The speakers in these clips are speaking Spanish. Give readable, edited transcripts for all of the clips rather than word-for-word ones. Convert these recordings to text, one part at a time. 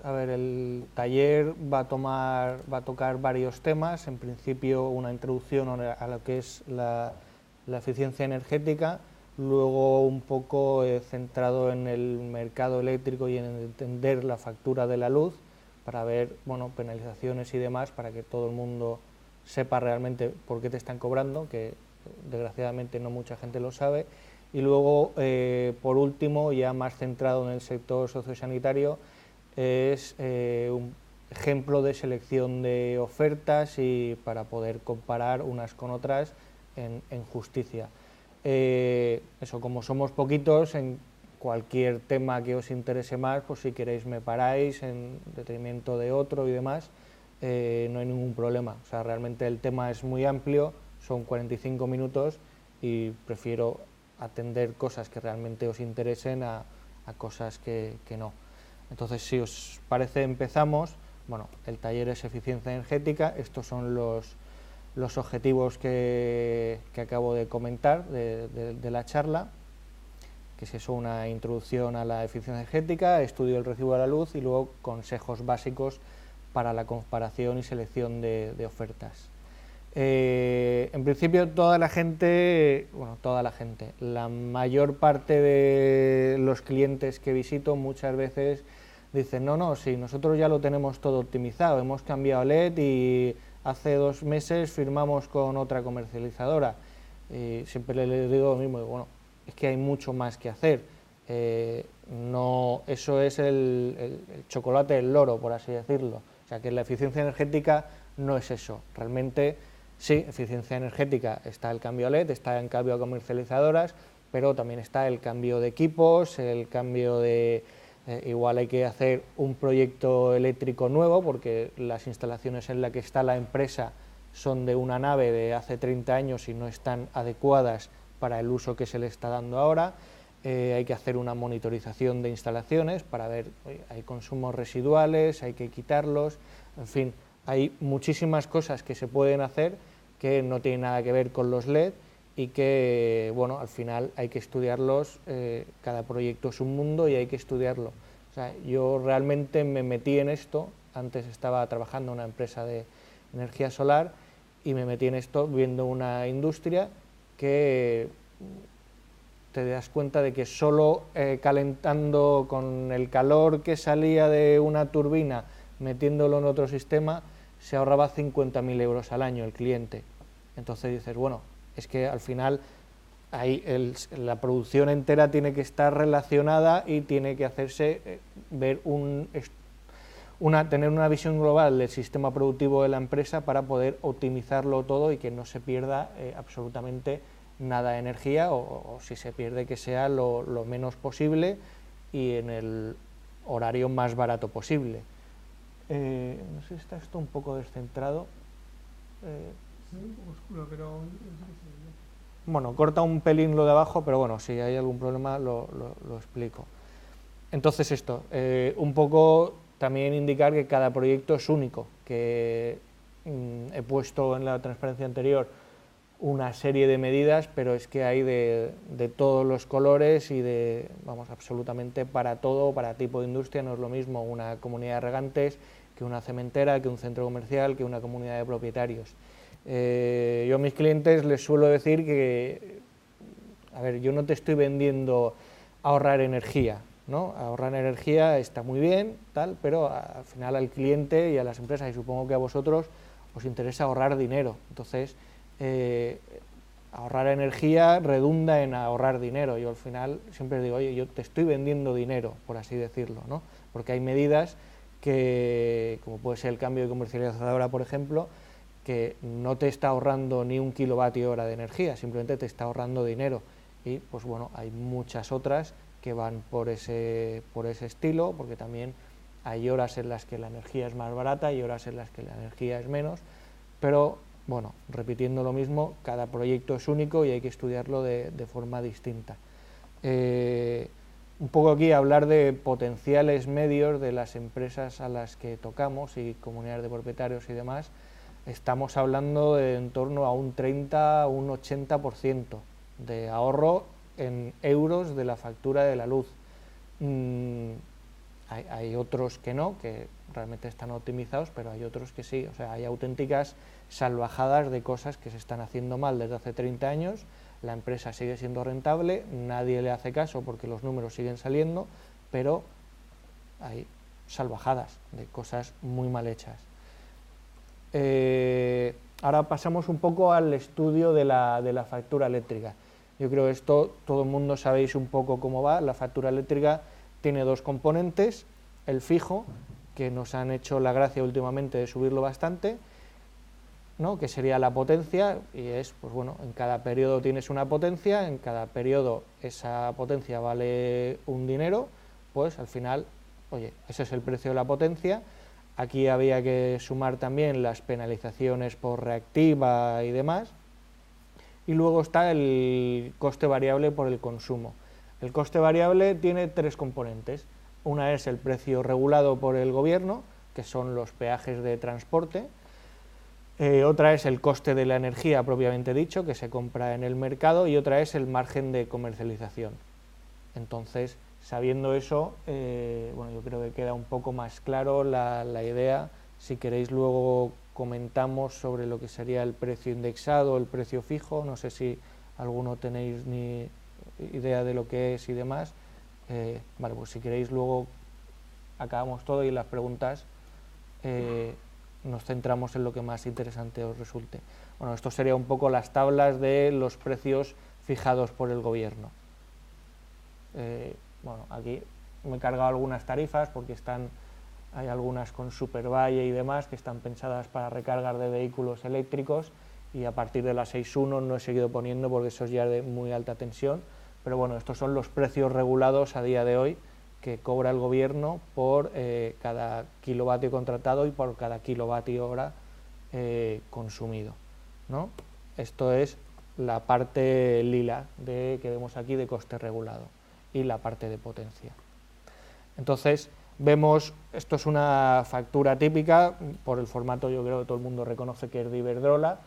A ver, el taller va a tocar varios temas. En principio, una introducción a lo que es la eficiencia energética, luego un poco centrado en el mercado eléctrico y en entender la factura de la luz, para ver, bueno, penalizaciones y demás, para que todo el mundo sepa realmente por qué te están cobrando, que desgraciadamente no mucha gente lo sabe. Y luego, por último, ya más centrado en el sector sociosanitario, es un ejemplo de selección de ofertas y para poder comparar unas con otras en justicia. Eso, como somos poquitos, en cualquier tema que os interese más, pues si queréis me paráis en detrimento de otro y demás, no hay ningún problema. O sea, realmente el tema es muy amplio, son 45 minutos y prefiero atender cosas que realmente os interesen a cosas que no. Entonces, si os parece, empezamos. Bueno, el taller es eficiencia energética, estos son los objetivos que acabo de comentar de la charla, que es eso, una introducción a la eficiencia energética, estudio del recibo de la luz y luego consejos básicos para la comparación y selección de ofertas. En principio toda la gente, la mayor parte de los clientes que visito muchas veces dicen, no, si nosotros ya lo tenemos todo optimizado, hemos cambiado LED y hace 2 meses firmamos con otra comercializadora. Y siempre les digo lo mismo, bueno, es que hay mucho más que hacer. No, eso es el chocolate del loro, por así decirlo. O sea, que la eficiencia energética no es eso. Realmente, sí, eficiencia energética, está el cambio LED, está el cambio a comercializadoras, pero también está el cambio de equipos, el cambio de... igual hay que hacer un proyecto eléctrico nuevo, porque las instalaciones en las que está la empresa son de una nave de hace 30 años y no están adecuadas para el uso que se le está dando ahora. Hay que hacer una monitorización de instalaciones para ver, hay consumos residuales, hay que quitarlos, en fin, hay muchísimas cosas que se pueden hacer que no tienen nada que ver con los LED y que, bueno, al final hay que estudiarlos, cada proyecto es un mundo y hay que estudiarlo. O sea, yo realmente me metí en esto, antes estaba trabajando en una empresa de energía solar y me metí en esto viendo una industria que te das cuenta de que solo calentando con el calor que salía de una turbina, metiéndolo en otro sistema, se ahorraba 50.000 euros al año el cliente. Entonces dices, bueno, es que al final ahí la producción entera tiene que estar relacionada y tiene que hacerse ver tener una visión global del sistema productivo de la empresa para poder optimizarlo todo y que no se pierda absolutamente nada de energía, o si se pierde, que sea lo menos posible y en el horario más barato posible. No sé si está esto un poco descentrado. Sí, un poco oscuro, pero... Bueno, corta un pelín lo de abajo, pero bueno, si hay algún problema lo explico. Entonces esto, un poco también indicar que cada proyecto es único, que he puesto en la transparencia anterior una serie de medidas, pero es que hay de todos los colores y de, vamos, absolutamente para todo, para tipo de industria. No es lo mismo una comunidad de regantes que una cementera, que un centro comercial, que una comunidad de propietarios. Yo a mis clientes les suelo decir que, a ver, yo no te estoy vendiendo ahorrar energía, ¿no? Ahorrar energía está muy bien, tal, pero al final al cliente y a las empresas, y supongo que a vosotros, os interesa ahorrar dinero. Entonces, ahorrar energía redunda en ahorrar dinero. Yo al final siempre digo, oye, yo te estoy vendiendo dinero, por así decirlo, ¿no? Porque hay medidas que, como puede ser el cambio de comercializadora, por ejemplo, que no te está ahorrando ni un kilovatio hora de energía, simplemente te está ahorrando dinero. Y pues bueno, hay muchas otras que van por ese estilo, porque también hay horas en las que la energía es más barata y horas en las que la energía es menos, pero bueno, repitiendo lo mismo, cada proyecto es único y hay que estudiarlo de forma distinta. Un poco aquí hablar de potenciales medios de las empresas a las que tocamos y comunidades de propietarios y demás. Estamos hablando de en torno a un 30, un 80% de ahorro en euros de la factura de la luz. Hay otros que no, que realmente están optimizados, pero hay otros que sí. O sea, hay auténticas salvajadas de cosas que se están haciendo mal desde hace 30 años, la empresa sigue siendo rentable, nadie le hace caso porque los números siguen saliendo, pero hay salvajadas de cosas muy mal hechas. Ahora pasamos un poco al estudio de la factura eléctrica. Yo creo que esto todo el mundo sabéis un poco cómo va. La factura eléctrica tiene dos componentes, el fijo, que nos han hecho la gracia últimamente de subirlo bastante, ¿no?, que sería la potencia, y es, pues bueno, en cada periodo tienes una potencia, en cada periodo esa potencia vale un dinero, pues al final, oye, ese es el precio de la potencia. Aquí había que sumar también las penalizaciones por reactiva y demás, y luego está el coste variable por el consumo. El coste variable tiene tres componentes. Una es el precio regulado por el gobierno, que son los peajes de transporte. Otra es el coste de la energía propiamente dicho, que se compra en el mercado, y otra es el margen de comercialización. Entonces, sabiendo eso, bueno, yo creo que queda un poco más claro la idea. Si queréis luego comentamos sobre lo que sería el precio indexado, el precio fijo. No sé si alguno tenéis ni idea de lo que es y demás. Vale, pues si queréis luego acabamos todo y las preguntas nos centramos en lo que más interesante os resulte. Bueno, esto sería un poco las tablas de los precios fijados por el gobierno. Bueno, aquí me he cargado algunas tarifas porque hay algunas con supervalle y demás que están pensadas para recargar de vehículos eléctricos, y a partir de la 6.1 no he seguido poniendo porque eso es ya de muy alta tensión, pero bueno, estos son los precios regulados a día de hoy que cobra el gobierno por cada kilovatio contratado y por cada kilovatio hora consumido, ¿no? Esto es la parte lila que vemos aquí de coste regulado y la parte de potencia. Entonces vemos, esto es una factura típica, por el formato yo creo que todo el mundo reconoce que es de Iberdrola.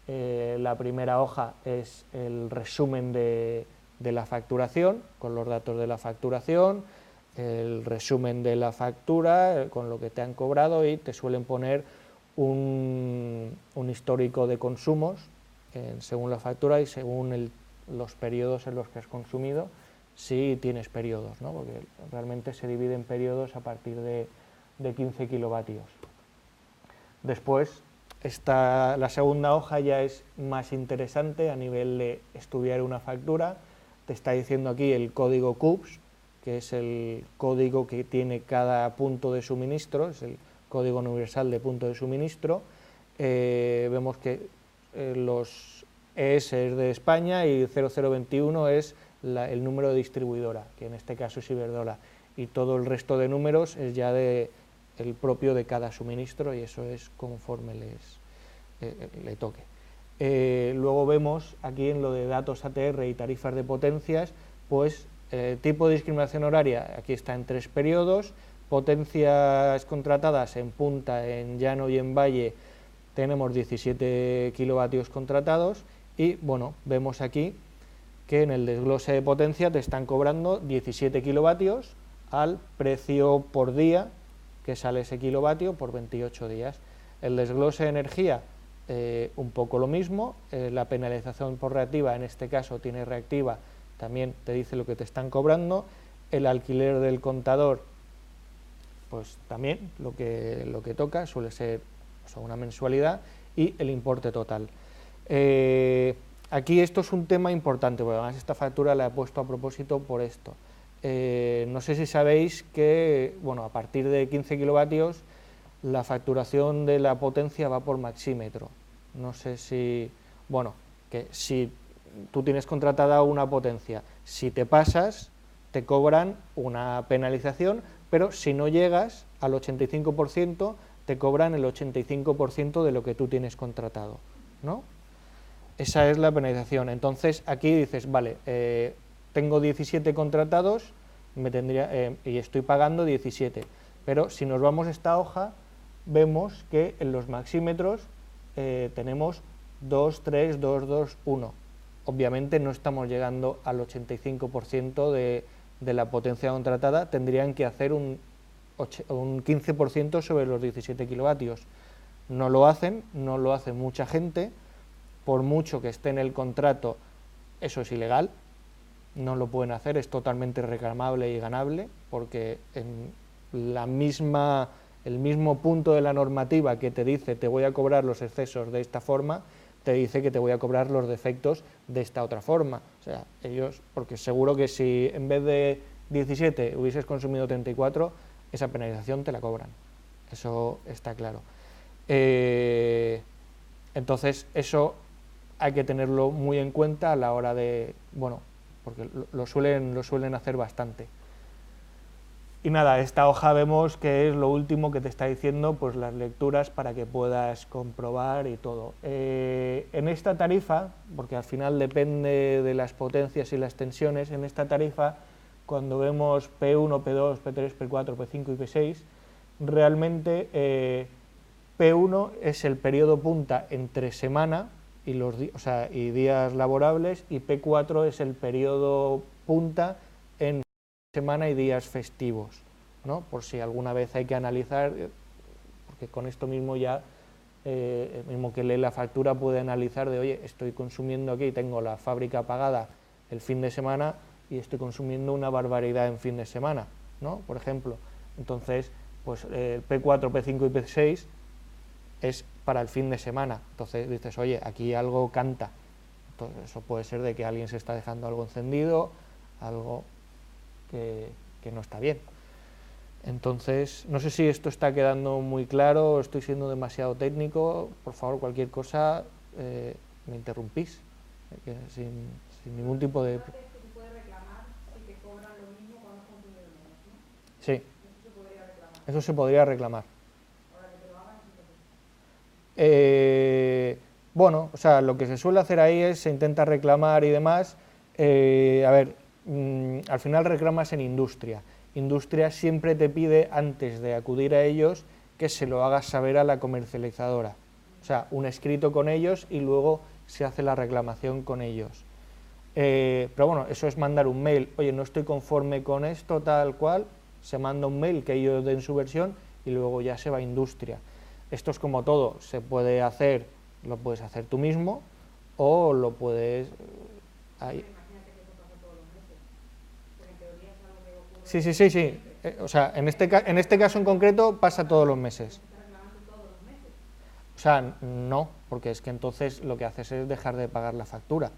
La primera hoja es el resumen de la facturación, con los datos de la facturación, el resumen de la factura, con lo que te han cobrado, y te suelen poner un histórico de consumos según la factura y según los periodos en los que has consumido, si tienes periodos, ¿no?, porque realmente se divide en periodos a partir de 15 kilovatios. Después, la segunda hoja ya es más interesante a nivel de estudiar una factura. Te está diciendo aquí el código CUPS, que es el código que tiene cada punto de suministro, es el código universal de punto de suministro. Vemos que los ES es de España y 0021 es el número de distribuidora, que en este caso es Iberdrola, y todo el resto de números es ya el propio de cada suministro, y eso es conforme le toque. Luego vemos aquí en lo de datos ATR y tarifas de potencias, pues tipo de discriminación horaria, aquí está en 3 periodos, potencias contratadas en punta, en llano y en valle tenemos 17 kilovatios contratados, y bueno, vemos aquí que en el desglose de potencia te están cobrando 17 kilovatios al precio por día que sale ese kilovatio por 28 días. El desglose de energía, un poco lo mismo. La penalización por reactiva, en este caso tiene reactiva, también te dice lo que te están cobrando. El alquiler del contador, pues también lo que toca, suele ser una mensualidad, y el importe total. Aquí esto es un tema importante, porque además esta factura la he puesto a propósito por esto. No sé si sabéis que, bueno, a partir de 15 kilovatios la facturación de la potencia va por maxímetro. No sé si, bueno, que si tú tienes contratada una potencia, si te pasas te cobran una penalización, pero si no llegas al 85% te cobran el 85% de lo que tú tienes contratado, ¿no? Esa es la penalización. Entonces aquí dices, vale, tengo 17 contratados y estoy pagando 17, pero si nos vamos a esta hoja vemos que en los maxímetros tenemos 2, 3, 2, 2, 1. Obviamente no estamos llegando al 85% de la potencia contratada, tendrían que hacer un un 15% sobre los 17 kilovatios. No lo hacen, no lo hace mucha gente, por mucho que esté en el contrato, eso es ilegal, no lo pueden hacer, es totalmente reclamable y ganable, porque en el mismo punto de la normativa que te dice te voy a cobrar los excesos de esta forma, te dice que te voy a cobrar los defectos de esta otra forma. O sea, ellos, porque seguro que si en vez de 17 hubieses consumido 34, esa penalización te la cobran, eso está claro. Entonces eso hay que tenerlo muy en cuenta a la hora de, bueno, porque lo suelen hacer bastante. Y nada, esta hoja vemos que es lo último que te está diciendo, pues las lecturas para que puedas comprobar y todo. En esta tarifa, porque al final depende de las potencias y las tensiones, en esta tarifa, cuando vemos P1, P2, P3, P4, P5 y P6, realmente P1 es el periodo punta entre semana y días laborables, y P4 es el periodo punta en semana y días festivos, ¿no? Por si alguna vez hay que analizar, porque con esto mismo ya, el mismo que lee la factura puede analizar de, oye, estoy consumiendo aquí, tengo la fábrica apagada el fin de semana y estoy consumiendo una barbaridad en fin de semana, ¿no? Por ejemplo, entonces, pues P4, P5 y P6 es para el fin de semana, entonces dices, oye, aquí algo canta, entonces eso puede ser de que alguien se está dejando algo encendido, algo que no está bien. Entonces, no sé si esto está quedando muy claro, estoy siendo demasiado técnico, por favor, cualquier cosa me interrumpís, sin ningún tipo de... Sí, eso se podría reclamar. Bueno, o sea, lo que se suele hacer ahí es se intenta reclamar y demás. A ver, al final reclamas en industria. Industria siempre te pide, antes de acudir a ellos, que se lo hagas saber a la comercializadora. O sea, un escrito con ellos y luego se hace la reclamación con ellos. Pero bueno, eso es mandar un mail. Oye, no estoy conforme con esto, tal cual. Se manda un mail que ellos den su versión y luego ya se va a industria. Esto es como todo, se puede hacer, lo puedes hacer tú mismo o lo puedes... Sí. O sea, en este caso en concreto pasa todos los meses. O sea, no, porque es que entonces lo que haces es dejar de pagar la factura.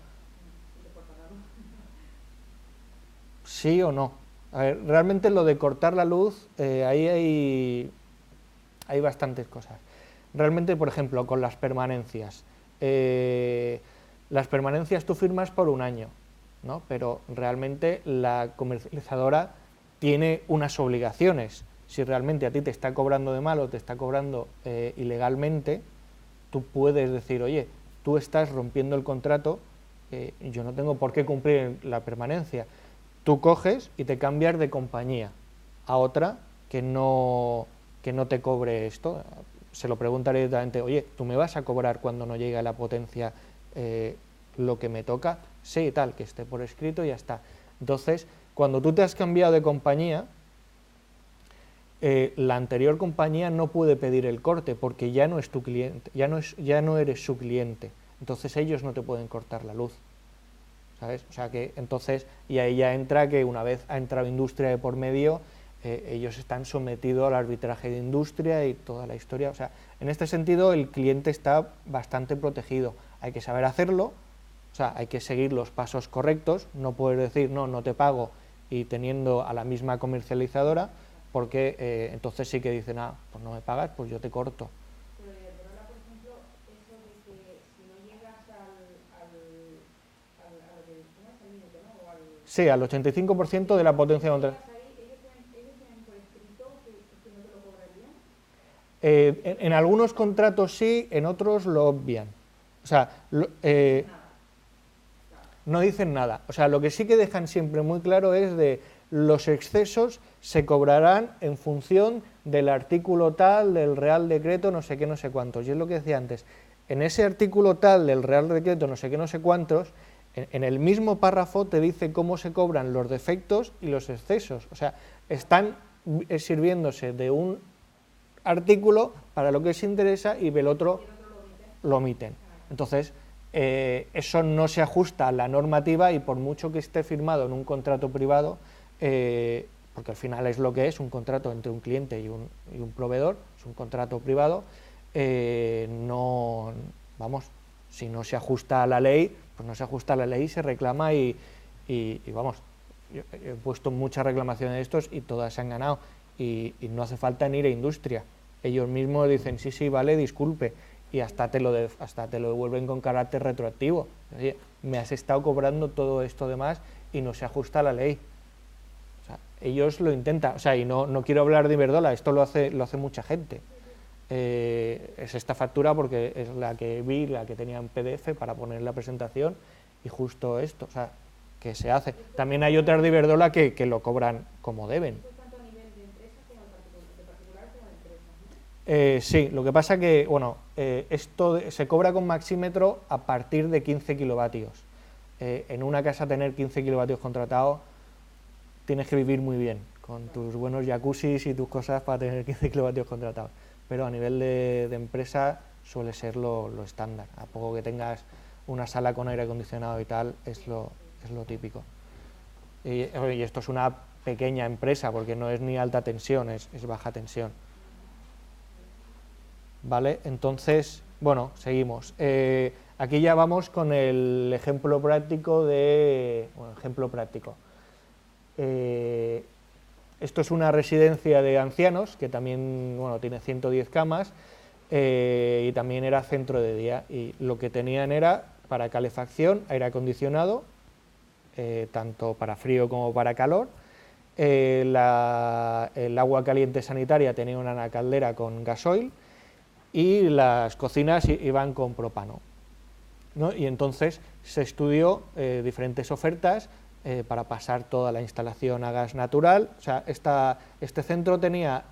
¿Sí o no? A ver, realmente lo de cortar la luz, ahí hay bastantes cosas. Realmente, por ejemplo, con las permanencias. Las permanencias tú firmas por un año, ¿no? Pero realmente la comercializadora tiene unas obligaciones. Si realmente a ti te está cobrando de mal o te está cobrando ilegalmente, tú puedes decir, oye, tú estás rompiendo el contrato, yo no tengo por qué cumplir la permanencia. Tú coges y te cambias de compañía a otra que no te cobre esto. Se lo preguntaré directamente, oye, ¿tú me vas a cobrar cuando no llegue a la potencia lo que me toca? Sí, tal, que esté por escrito y ya está. Entonces, cuando tú te has cambiado de compañía, la anterior compañía no puede pedir el corte porque ya no es tu cliente, ya no eres su cliente. Entonces ellos no te pueden cortar la luz, ¿sabes? O sea que entonces, y ahí ya entra que una vez ha entrado industria de por medio, ellos están sometidos al arbitraje de industria y toda la historia. O sea, en este sentido el cliente está bastante protegido. Hay que saber hacerlo, o sea, hay que seguir los pasos correctos, no puedes decir no te pago y teniendo a la misma comercializadora, porque entonces sí que dicen, pues no me pagas, pues yo te corto. Pero de Iberdrola, por ejemplo, eso de que si no llegas al límite, ¿no? Sí, al 85% de la potencia contra... ¿Ellos tienen por escrito que no te lo cobrarían? En algunos contratos sí, en otros lo obvian. O sea, no dicen nada. O sea, lo que sí que dejan siempre muy claro es de los excesos se cobrarán en función del artículo tal, del Real Decreto, no sé qué, no sé cuántos. Y es lo que decía antes, en ese artículo tal del Real Decreto, no sé qué, no sé cuántos, en el mismo párrafo te dice cómo se cobran los defectos y los excesos. O sea, están sirviéndose de un artículo para lo que les interesa y el otro lo omiten. Entonces, eso no se ajusta a la normativa y por mucho que esté firmado en un contrato privado, porque al final es lo que es, un contrato entre un cliente y un proveedor, es un contrato privado, no, vamos, si no se ajusta a la ley, pues no se ajusta a la ley, se reclama y vamos, yo he puesto muchas reclamaciones de estos y todas se han ganado y no hace falta ni ir a industria. Ellos mismos dicen, sí, vale, disculpe, y hasta te lo devuelven con carácter retroactivo. Oye, me has estado cobrando todo esto de más y no se ajusta a la ley. O sea, ellos lo intentan, o sea, y no quiero hablar de Iberdrola, esto lo hace mucha gente. Es esta factura porque es la que vi, la que tenía en PDF para poner en la presentación y justo esto, o sea, que se hace. También hay otras de Iberdrola que lo cobran como deben. Tanto a nivel de empresa como de particular como de empresa, ¿no? Sí, lo que pasa que, bueno, esto se cobra con maxímetro a partir de 15 kilovatios. En una casa tener 15 kilovatios contratados tienes que vivir muy bien, con tus buenos jacuzzis y tus cosas para tener 15 kilovatios contratados. Pero a nivel de empresa suele ser lo estándar. A poco que tengas una sala con aire acondicionado y tal, es lo típico. Y esto es una pequeña empresa, porque no es ni alta tensión, es baja tensión. ¿Vale? Entonces, bueno, seguimos. Aquí ya vamos con el ejemplo práctico esto es una residencia de ancianos que también, bueno, tiene 110 camas y también era centro de día, y lo que tenían era para calefacción, aire acondicionado, tanto para frío como para calor. El agua caliente sanitaria tenía una caldera con gasoil y las cocinas iban con propano, ¿no? Y entonces se estudió diferentes ofertas para pasar toda la instalación a gas natural. O sea, este centro tenía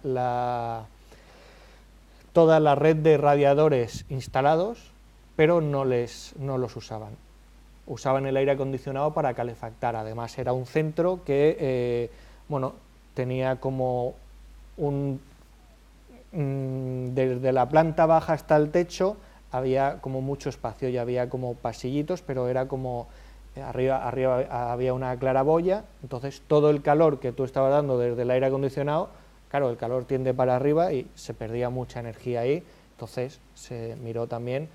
toda la red de radiadores instalados, pero no los usaban. Usaban el aire acondicionado para calefactar. Además, era un centro que tenía como desde la planta baja hasta el techo había como mucho espacio y había como pasillitos, pero era como arriba había una claraboya, entonces todo el calor que tú estabas dando desde el aire acondicionado, claro, el calor tiende para arriba y se perdía mucha energía ahí. Entonces se miró también,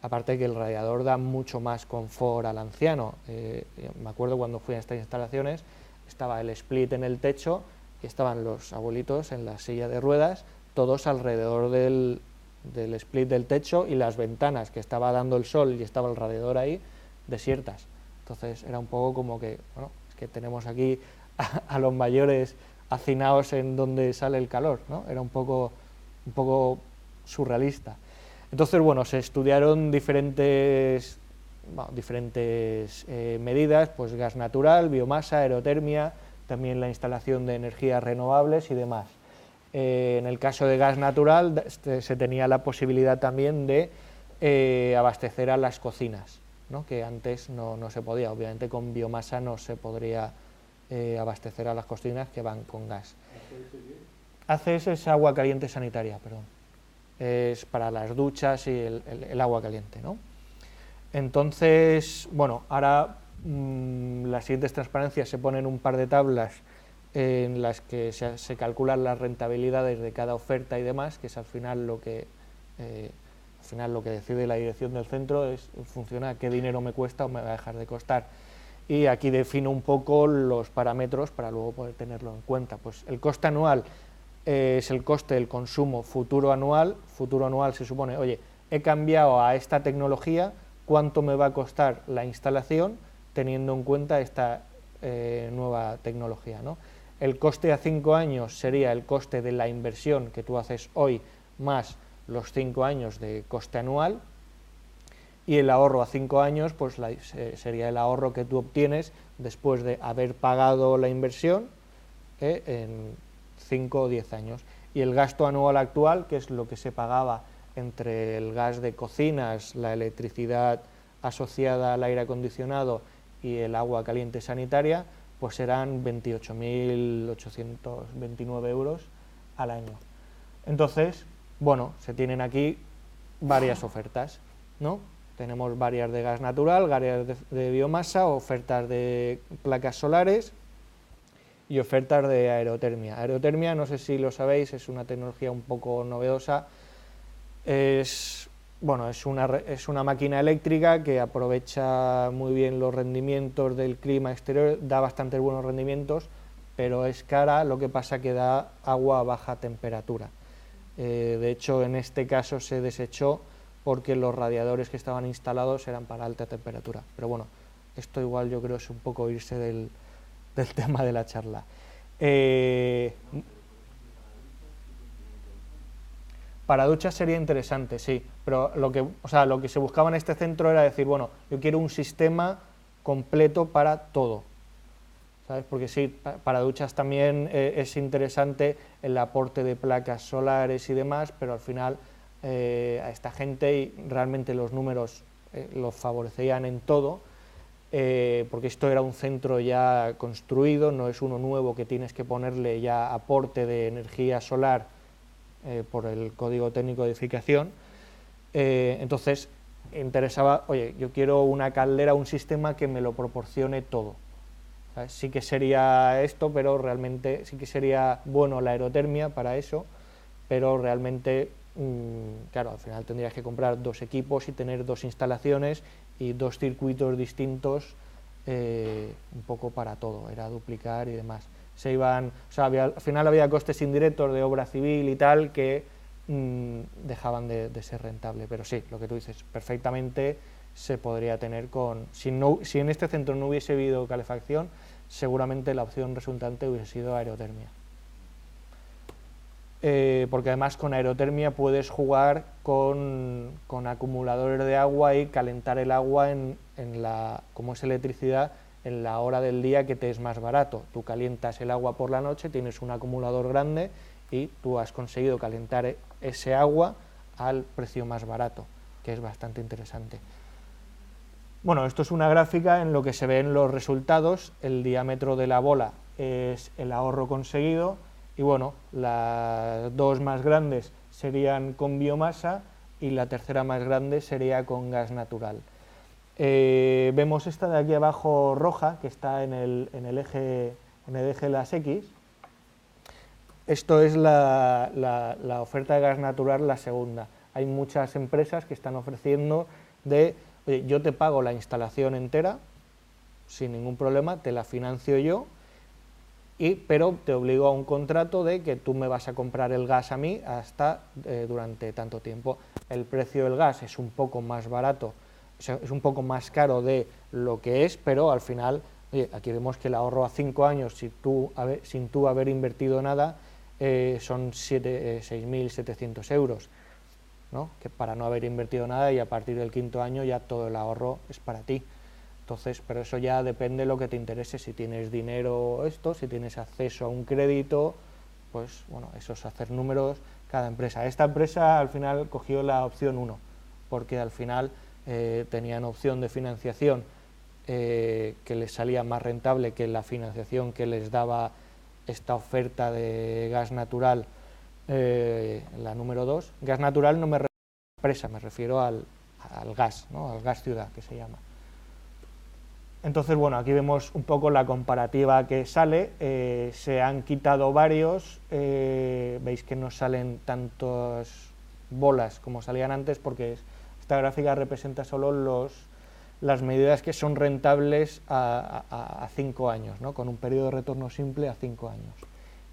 aparte que el radiador da mucho más confort al anciano. Me acuerdo cuando fui a estas instalaciones, estaba el split en el techo y estaban los abuelitos en la silla de ruedas, todos alrededor del split del techo, y las ventanas que estaba dando el sol y estaba el radiador ahí, desiertas. Entonces era un poco como que, bueno, es que tenemos aquí a los mayores hacinados en donde sale el calor, ¿no? Era un poco surrealista. Entonces, bueno, se estudiaron diferentes medidas, pues gas natural, biomasa, aerotermia, también la instalación de energías renovables y demás. En el caso de gas natural se tenía la posibilidad también de abastecer a las cocinas, ¿no? Que antes no se podía. Obviamente con biomasa no se podría abastecer a las cocinas que van con gas. ACS es agua caliente sanitaria, perdón. Es para las duchas y el agua caliente, ¿no? Entonces, bueno, ahora las siguientes transparencias se ponen un par de tablas en las que se calculan las rentabilidades de cada oferta y demás, que es al final lo que decide la dirección del centro, es en función a qué dinero me cuesta o me va a dejar de costar. Y aquí defino un poco los parámetros para luego poder tenerlo en cuenta. Pues el coste anual es el coste del consumo futuro anual. Futuro anual se supone, oye, he cambiado a esta tecnología, ¿cuánto me va a costar la instalación teniendo en cuenta esta nueva tecnología, ¿no? El coste a 5 años sería el coste de la inversión que tú haces hoy más los 5 años de coste anual, y el ahorro a 5 años pues sería el ahorro que tú obtienes después de haber pagado la inversión en 5 o 10 años. Y el gasto anual actual, que es lo que se pagaba entre el gas de cocinas, la electricidad asociada al aire acondicionado y el agua caliente sanitaria, pues serán 28.829 euros al año. Entonces, bueno, se tienen aquí varias ofertas, ¿no? Tenemos varias de gas natural, varias de biomasa, ofertas de placas solares y ofertas de aerotermia. Aerotermia, no sé si lo sabéis, es una tecnología un poco novedosa. Es una máquina eléctrica que aprovecha muy bien los rendimientos del clima exterior, da bastante buenos rendimientos, pero es cara, lo que pasa que da agua a baja temperatura. De hecho, en este caso se desechó porque los radiadores que estaban instalados eran para alta temperatura. Pero bueno, esto igual yo creo es un poco irse del tema de la charla. Para duchas sería interesante, sí, pero lo que se buscaba en este centro era decir, bueno, yo quiero un sistema completo para todo, ¿sabes? Porque sí, para duchas también es interesante el aporte de placas solares y demás, pero al final a esta gente y realmente los números los favorecían en todo, porque esto era un centro ya construido, no es uno nuevo que tienes que ponerle ya aporte de energía solar por el código técnico de edificación. Entonces interesaba, oye, yo quiero una caldera, un sistema que me lo proporcione todo. ¿Sabes? Sí que sería esto, pero realmente sí que sería bueno la aerotermia para eso, pero realmente, claro, al final tendrías que comprar 2 equipos y tener 2 instalaciones y 2 circuitos distintos, un poco para todo, era duplicar y demás. Se iban, al final había costes indirectos de obra civil y tal que dejaban de ser rentable, pero sí, lo que tú dices, perfectamente se podría tener con... Si en este centro no hubiese habido calefacción, seguramente la opción resultante hubiese sido aerotermia. Porque además con aerotermia puedes jugar con acumuladores de agua y calentar el agua como es electricidad, en la hora del día que te es más barato. Tú calientas el agua por la noche, tienes un acumulador grande y tú has conseguido calentar ese agua al precio más barato, que es bastante interesante. Bueno, esto es una gráfica en lo que se ven los resultados. El diámetro de la bola es el ahorro conseguido y bueno, las 2 más grandes serían con biomasa y la tercera más grande sería con gas natural. Vemos esta de aquí abajo roja, que está en el eje de las X. Esto es la oferta de gas natural, la segunda. Hay muchas empresas que están ofreciendo oye, yo te pago la instalación entera, sin ningún problema, te la financio yo, pero te obligo a un contrato de que tú me vas a comprar el gas a mí hasta durante tanto tiempo. El precio del gas es un poco más barato, o sea, es un poco más caro de lo que es, pero al final, oye, aquí vemos que el ahorro a 5 años, sin tú haber invertido nada, son 6.700 euros, ¿no? Que para no haber invertido nada y a partir del 5.º año ya todo el ahorro es para ti. Entonces, pero eso ya depende de lo que te interese, si tienes dinero si tienes acceso a un crédito, pues bueno, eso es hacer números cada empresa. Esta empresa al final cogió la opción 1, porque al final tenían opción de financiación que les salía más rentable que la financiación que les daba esta oferta de gas natural, la número 2. Gas natural no me refiero a la empresa, me refiero al gas, ¿no? Al gas ciudad, que se llama. Entonces, bueno, aquí vemos un poco la comparativa que sale. Se han quitado varios, veis que no salen tantas bolas como salían antes, porque esta gráfica representa solo las medidas que son rentables a 5 años, ¿no? Con un periodo de retorno simple a 5 años.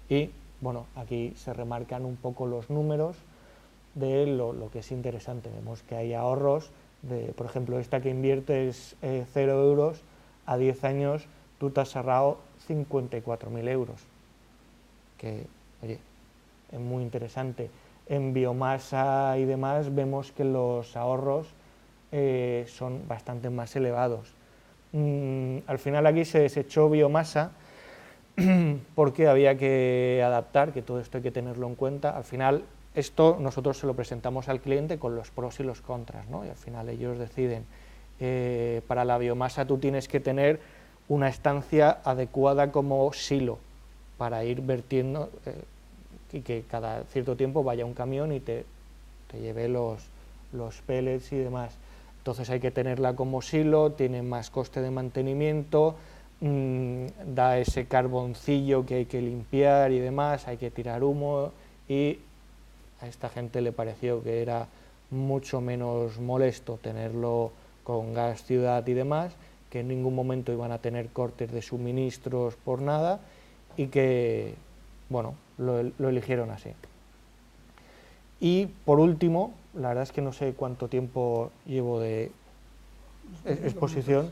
Y bueno, aquí se remarcan un poco los números de lo que es interesante. Vemos que hay ahorros, por ejemplo, esta que inviertes 0 euros, a 10 años tú te has ahorrado 54.000 euros, que, oye, es muy interesante. En biomasa y demás vemos que los ahorros son bastante más elevados. Al final aquí se desechó biomasa porque había que adaptar, que todo esto hay que tenerlo en cuenta. Al final esto nosotros se lo presentamos al cliente con los pros y los contras, ¿no? Y al final ellos deciden. Para la biomasa tú tienes que tener una estancia adecuada como silo para ir vertiendo y que cada cierto tiempo vaya un camión y te lleve los pellets y demás. Entonces hay que tenerla como silo, tiene más coste de mantenimiento, da ese carboncillo que hay que limpiar y demás, hay que tirar humo, y a esta gente le pareció que era mucho menos molesto tenerlo con gas ciudad y demás, que en ningún momento iban a tener cortes de suministros por nada, y que, bueno, lo eligieron así. Y por último, la verdad es que no sé cuánto tiempo llevo de exposición,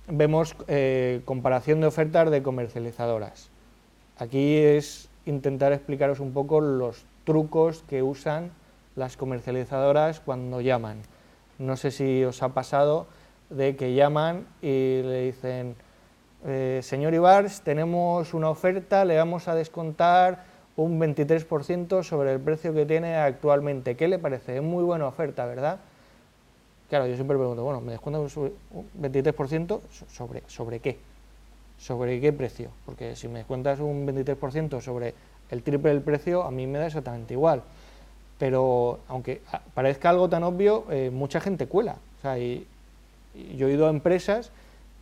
vemos comparación de ofertas de comercializadoras. Aquí es intentar explicaros un poco los trucos que usan las comercializadoras cuando llaman. No sé si os ha pasado de que llaman y le dicen, señor Ibars, tenemos una oferta, le vamos a descontar un 23% sobre el precio que tiene actualmente. ¿Qué le parece? Es muy buena oferta, ¿verdad? Claro, yo siempre pregunto, bueno, ¿me descuentan un 23% sobre qué? ¿Sobre qué precio? Porque si me descuentas un 23% sobre el triple del precio, a mí me da exactamente igual. Pero aunque parezca algo tan obvio, mucha gente cuela. O sea, y yo he ido a empresas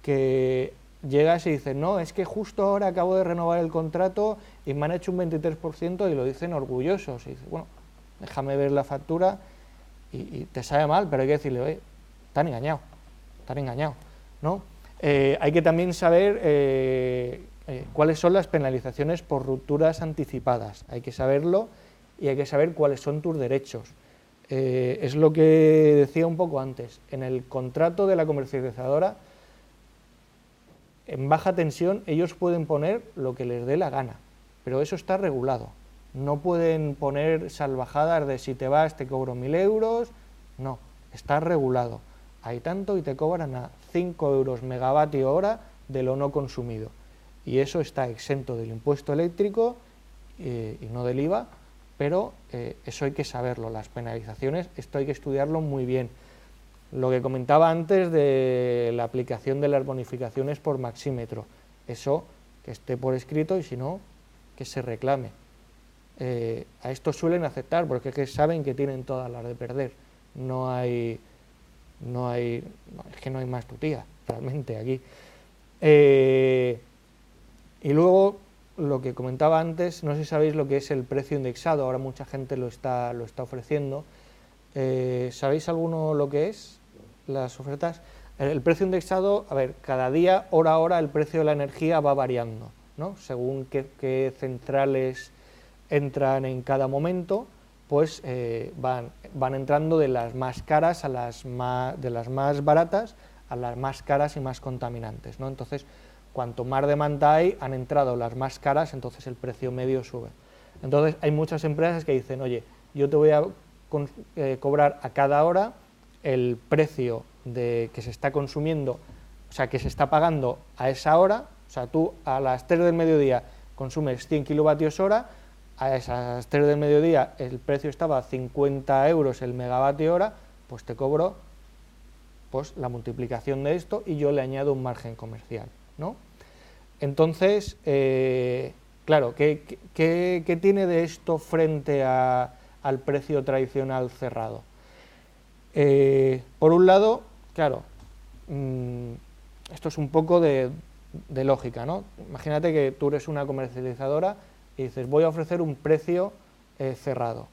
que llegas y dices, no, es que justo ahora acabo de renovar el contrato y me han hecho un 23% y lo dicen orgullosos. Y dices, bueno, déjame ver la factura, y te sabe mal, pero hay que decirle, oye, te han engañado, ¿no? Hay que también saber cuáles son las penalizaciones por rupturas anticipadas, hay que saberlo, y hay que saber cuáles son tus derechos. Es lo que decía un poco antes, en el contrato de la comercializadora, en baja tensión ellos pueden poner lo que les dé la gana, pero eso está regulado. No pueden poner salvajadas de si te vas te cobro 1.000 euros, no, está regulado. Hay tanto y te cobran a 5 euros megavatio hora de lo no consumido. Y eso está exento del impuesto eléctrico y no del IVA, pero eso hay que saberlo, las penalizaciones, esto hay que estudiarlo muy bien. Lo que comentaba antes de la aplicación de las bonificaciones por maxímetro, eso que esté por escrito y si no, que se reclame. A esto suelen aceptar porque es que saben que tienen todas las de perder. Es que no hay más tutía realmente aquí. Y luego lo que comentaba antes, no sé si sabéis lo que es el precio indexado, ahora mucha gente lo está ofreciendo. ¿Sabéis alguno lo que es? Las ofertas. El precio indexado, a ver, cada día, hora a hora, el precio de la energía va variando, ¿no? Según qué centrales entran en cada momento, pues van entrando de las más caras de las más baratas a las más caras y más contaminantes, ¿no? Entonces, cuanto más demanda hay, han entrado las más caras, entonces el precio medio sube. Entonces, hay muchas empresas que dicen, oye, yo te voy a cobrar a cada hora el precio que se está consumiendo, o sea, que se está pagando a esa hora, o sea, tú a las 3 del mediodía consumes 100 kilovatios hora, a esas 3 del mediodía el precio estaba a 50 euros el megavatio hora, pues te cobro pues la multiplicación de esto y yo le añado un margen comercial, ¿no? Entonces, claro, ¿qué tiene de esto frente al precio tradicional cerrado? Por un lado, claro, esto es un poco de lógica, ¿no? Imagínate que tú eres una comercializadora y dices, voy a ofrecer un precio cerrado.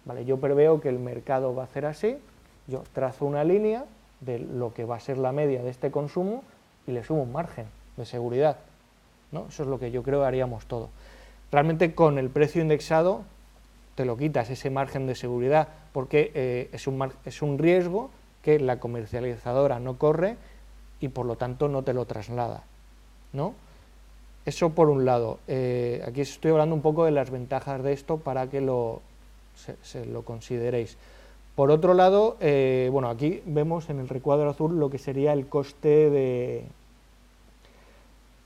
Vale, yo preveo que el mercado va a hacer así, yo trazo una línea de lo que va a ser la media de este consumo y le sumo un margen de seguridad, ¿no? Eso es lo que yo creo que haríamos todo. Realmente con el precio indexado te lo quitas, ese margen de seguridad, porque es un riesgo que la comercializadora no corre y por lo tanto no te lo traslada, ¿no? Eso por un lado. Aquí estoy hablando un poco de las ventajas de esto para que se lo consideréis. Por otro lado, bueno, aquí vemos en el recuadro azul lo que sería el coste de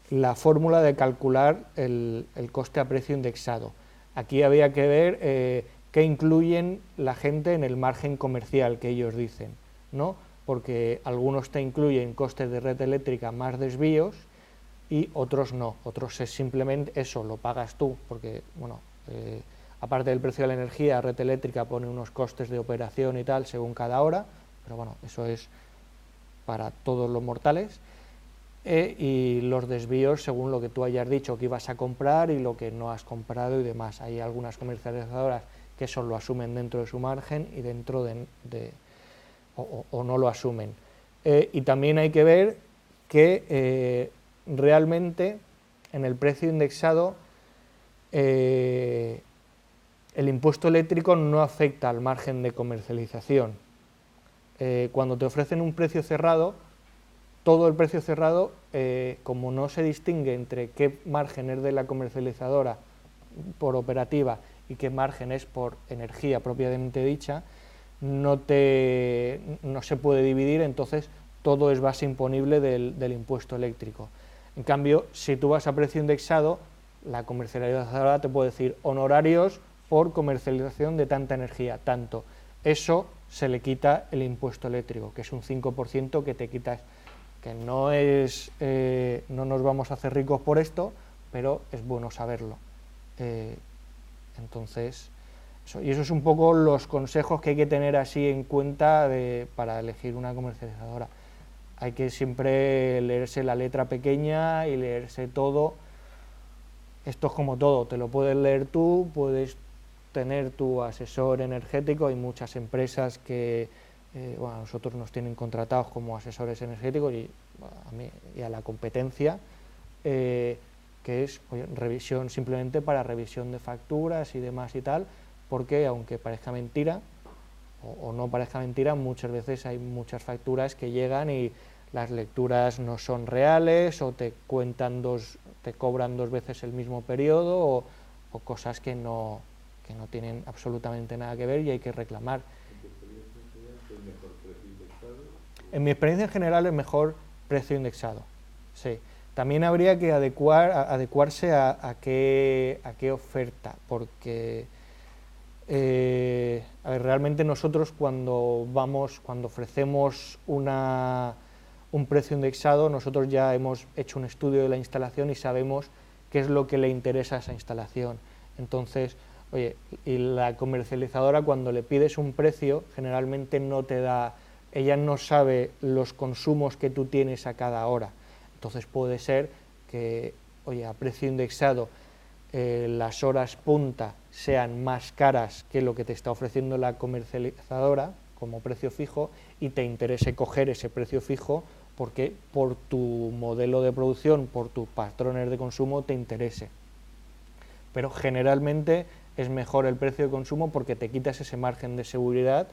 la fórmula de calcular el coste a precio indexado. Aquí había que ver qué incluyen la gente en el margen comercial que ellos dicen, ¿no? porque algunos te incluyen costes de red eléctrica más desvíos y otros no, otros es simplemente eso, lo pagas tú, porque bueno, aparte del precio de la energía, red eléctrica pone unos costes de operación y tal según cada hora, pero bueno, eso es para todos los mortales, y los desvíos según lo que tú hayas dicho que ibas a comprar y lo que no has comprado y demás. Hay algunas comercializadoras que eso lo asumen dentro de su margen y dentro o no lo asumen. Y también hay que ver que realmente en el precio indexado el impuesto eléctrico no afecta al margen de comercialización. Cuando te ofrecen un precio cerrado, todo el precio cerrado, como no se distingue entre qué margen es de la comercializadora por operativa y qué margen es por energía propiamente dicha, no se puede dividir, entonces todo es base imponible del impuesto eléctrico. En cambio, si tú vas a precio indexado, la comercializadora te puede decir honorarios por comercialización de tanta energía, tanto. Eso se le quita el impuesto eléctrico, que es un 5% que te quitas, que no nos vamos a hacer ricos por esto, pero es bueno saberlo. Entonces, eso es un poco los consejos que hay que tener así en cuenta para elegir una comercializadora. Hay que siempre leerse la letra pequeña y leerse todo. Esto es como todo, te lo puedes leer tú, puedes tener tu asesor energético. Hay muchas empresas que a nosotros nos tienen contratados como asesores energéticos y a mí y a la competencia, que es revisión simplemente para revisión de facturas y demás y tal, porque aunque parezca mentira o no parezca mentira, muchas veces hay muchas facturas que llegan y las lecturas no son reales o te cobran 2 veces el mismo periodo o cosas que no tienen absolutamente nada que ver y hay que reclamar. En mi experiencia en general es mejor precio indexado, sí. También habría que adecuarse a qué oferta, porque realmente nosotros cuando ofrecemos un precio indexado, nosotros ya hemos hecho un estudio de la instalación y sabemos qué es lo que le interesa a esa instalación. Entonces, oye, y la comercializadora cuando le pides un precio, generalmente ella no sabe los consumos que tú tienes a cada hora. Entonces puede ser que, oye, a precio indexado las horas punta sean más caras que lo que te está ofreciendo la comercializadora como precio fijo y te interese coger ese precio fijo porque por tu modelo de producción, por tus patrones de consumo te interese. Pero generalmente es mejor el precio de consumo porque te quitas ese margen de seguridad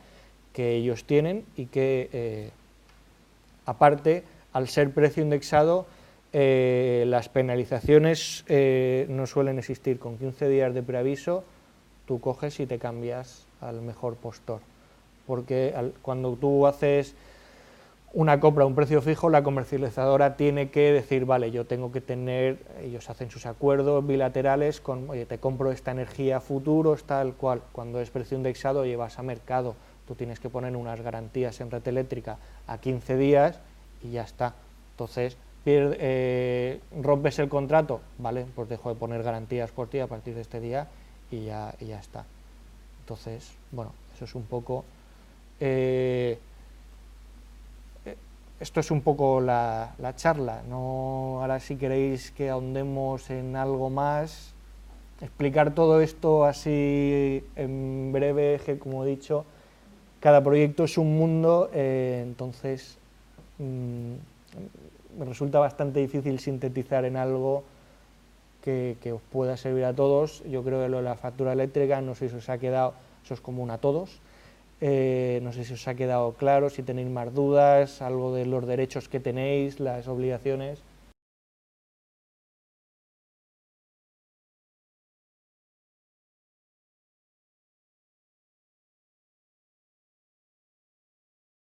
que ellos tienen y que aparte, al ser precio indexado, las penalizaciones no suelen existir. Con 15 días de preaviso tú coges y te cambias al mejor postor, porque cuando tú haces una compra a un precio fijo, la comercializadora tiene que decir, vale, yo tengo que tener, ellos hacen sus acuerdos bilaterales con, oye, te compro esta energía a futuros, tal cual. Cuando es precio indexado, llevas a mercado, tú tienes que poner unas garantías en red eléctrica a 15 días y ya está. Entonces, rompes el contrato, vale, pues dejo de poner garantías por ti a partir de este día y ya está. Entonces, bueno, eso es un poco... esto es un poco la charla, ¿no? Ahora si queréis que ahondemos en algo más, explicar todo esto así en breve, que como he dicho, cada proyecto es un mundo, entonces me resulta bastante difícil sintetizar en algo que os pueda servir a todos. Yo creo que lo de la factura eléctrica, no sé si os ha quedado, eso es común a todos. No sé si os ha quedado claro, si tenéis más dudas, algo de los derechos que tenéis, las obligaciones.